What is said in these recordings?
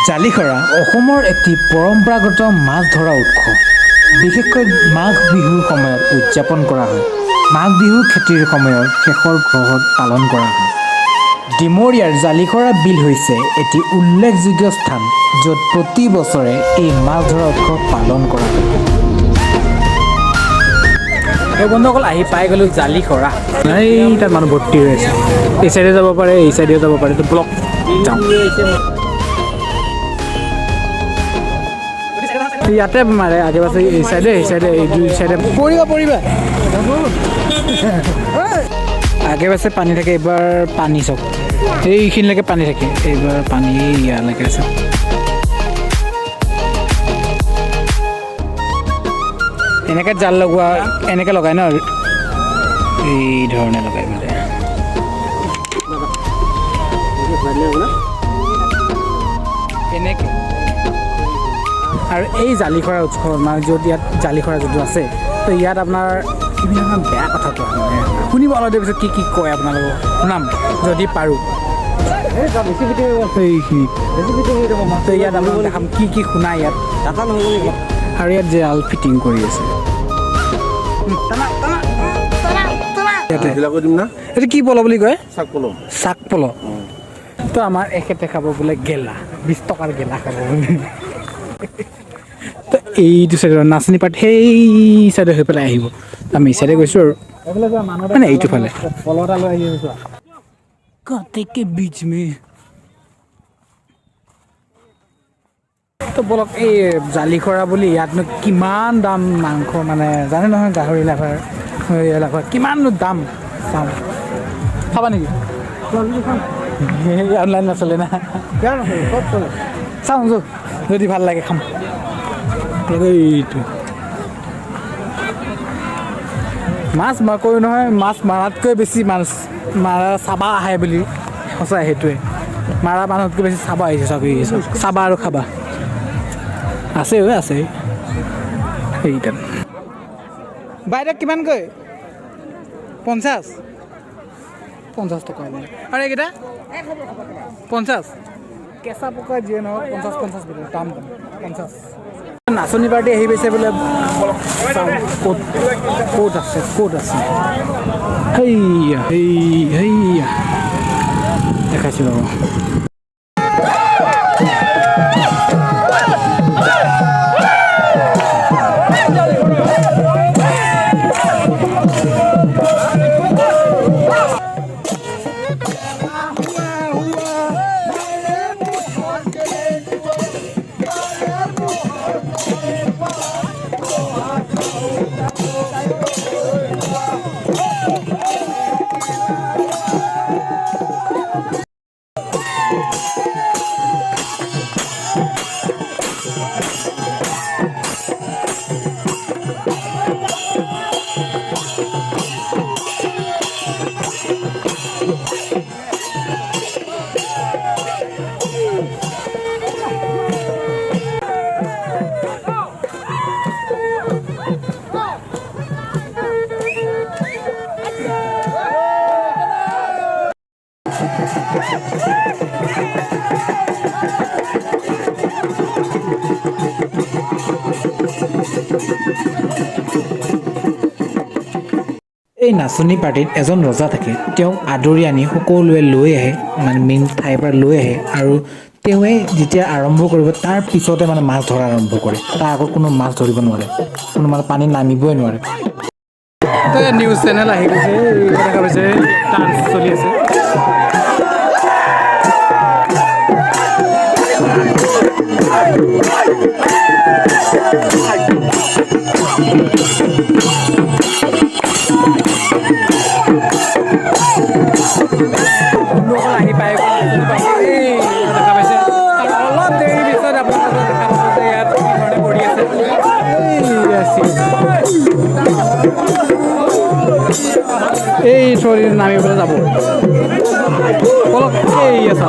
জালিখৰা অসমৰ এটি পৰম্পৰাগত মাছ ধৰা উৎসৱ। বিশেষকৈ মাঘ বিহুৰ সময়ত উদযাপন কৰা হয়। মাঘ বিহুৰ খেতিৰ সময়ত শেষৰ গ্ৰহত পালন কৰা হয়। ডিমৰীয়াৰ জালিখৰা বিল হৈছে এটি উল্লেখযোগ্য স্থান, য'ত প্ৰতি বছৰে এই মাছ ধৰা উৎসৱ পালন কৰা হয়। এই বন্ধুসকল আহি পাই গ'লোঁ জালিখৰা। এই তাত মানুহ ভৰ্তি হৈ আছে। এই চাইডে যাব পাৰে, এই চাইডেও যাব পাৰে। ব্লক যাওঁ। ইয়াতে মাৰে আগে পাছে এই চাইডে এই দুই চাইডে পৰিবা আগে পাছে পানী থাকে। এইবাৰ পানী চাওক, এইখিনিলৈকে পানী থাকে। এইবাৰ পানী ইয়ালৈকে আছে। এনেকৈ জাল লগোৱা এনেকৈ লগাই ন, এই ধৰণে লগাই মানে। এনেকৈ আৰু এই জালিখৰা উৎসৱ মানে য'ত ইয়াত জালিখৰা যোনটো আছে, তো ইয়াত আপোনাৰ বিভিন্ন বেয়া কথা কোৱা মানে শুনিব অলপ দেৰি পিছত কি কয় আপোনালোকক শুনাম যদি পাৰোঁ। তো ইয়াত আপোনালোক দেখাম কি শুনাই ইয়াত। আৰু ইয়াত জাল ফিটিং কৰি আছে। এইটো কি পল বুলি কয়? চাক পল। তো আমাৰ এখেতে খাব বোলে গেলা, 20 টকাৰ গেলা খাব বোলে। তো এইটো চাইডে নাচনি পাত সেই চাইডে হৈ পেলাই আহিব। আমি এই চাইডে গৈছোঁ আৰু মানে এইটো ফালে কাটেকে বীজ মে। তো বলক এই জালিখৰা বুলি ইয়াতনো কিমান দাম মাংস মানে জানে নহয়, গাহৰি এলাকাৰ কিমাননো দাম। চাওঁ খাবা নেকি? অনলাইন নচলে না, চাওঁ যদি ভাল লাগে খাম। এইটো মাছ মাকৈও নহয়, মাছ মাৰাতকৈ বেছি মাছ মাৰা চাবা আহে বুলি সঁচাই। সেইটোৱে মাৰা মানুহতকৈ বেছি চাবা আহিছে। চাবা আৰু খাবা আছে আছে। সেইটা বাইদেউ কিমানকৈ? 50 টকা। আৰু এইকেইটা 50 কেঁচা পকা যিয়ে নহওক 50 বোলে দাম 50। নাচনি পাৰ্টি আহি পাইছে বোলে। ক'ত আছে সেইয়া দেখাইছোঁ ৰ'ব। এই নাচনি পাৰ্টিত এজন ৰজা থাকে। তেওঁক আদৰি আনি সকলোৱে লৈ আহে, মানে মেইন ঠাইৰ পৰা লৈ আহে। আৰু তেওঁৱে যেতিয়া আৰম্ভ কৰিব তাৰ পিছতে মানে মাছ ধৰা আৰম্ভ কৰে। তাৰ আগত কোনো মাছ ধৰিব নোৱাৰে, কোনো মানে পানীত নামিবই নোৱাৰে। নিউজ চেনেল আহি গৈছে, দেখা পাইছে ডান্স চলি আছে। আহি পাই দেখা পাইছে। অলপ দেৰি পিছত আপোনালোকে দেখা পাব যে ইয়াত কি ধৰণে কৰি আছে। এই চৰি নামি পেলাই যাব অলপ এই আছে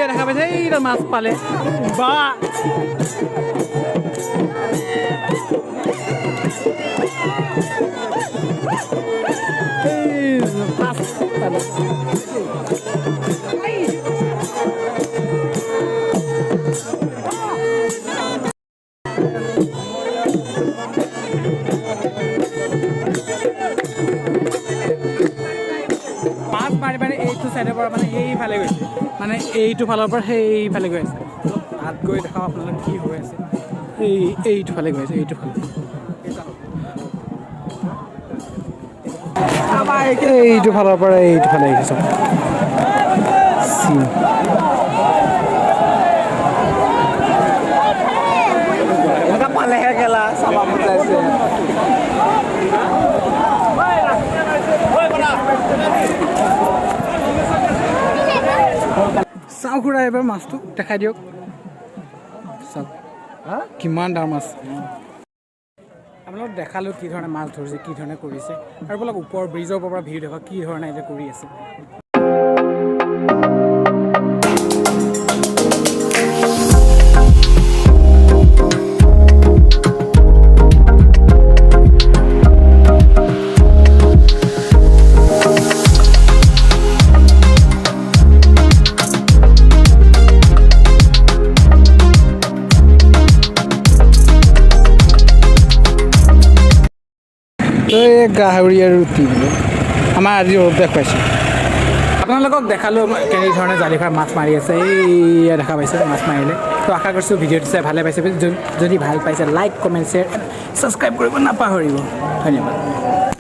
দেখা পাইছে এইটা মাছ পালে বা মাৰি মাৰি এইটো চাইডৰ পৰা মানে এইফালে গৈছে মানে এইটো ফালৰ পৰা সেইফালে গৈ আছে তাত গৈ দেখাওঁ আপোনালোকে কি হৈ আছে এইটো ফালে গৈ আছে এইটো ফালে এইটো ফালৰ পৰা এইটো ফালে আহিছে পালেহে খেলা চাবা বুজাইছে চাওঁ খুৰা এবাৰ মাছটো দেখাই দিয়ক চাওক কিমান ডাঙৰ মাছ আপোনালোক দেখালোঁ কি ধৰণে মাছ ধৰিছে কি ধৰণে কৰিছে আৰু বোলক ওপৰৰ ব্ৰিজৰ ওপৰৰ পৰা ভিউ দেখক কি ধৰণে এতিয়া কৰি আছে গাহৰি আৰু ৰুটি আমাৰ আজি ৰ'দ পাইছোঁ আপোনালোকক দেখালোঁ কেনেধৰণে জালিফাৰ মাছ মাৰি আছে এই দেখা পাইছে মাছ মাৰিলে তো আশা কৰিছোঁ ভিডিঅ'টো চাই ভালে পাইছে যদি ভাল পাইছে লাইক কমেণ্ট শ্বেয়াৰ ছাবস্ক্ৰাইব কৰিব নাপাহৰিব ধন্যবাদ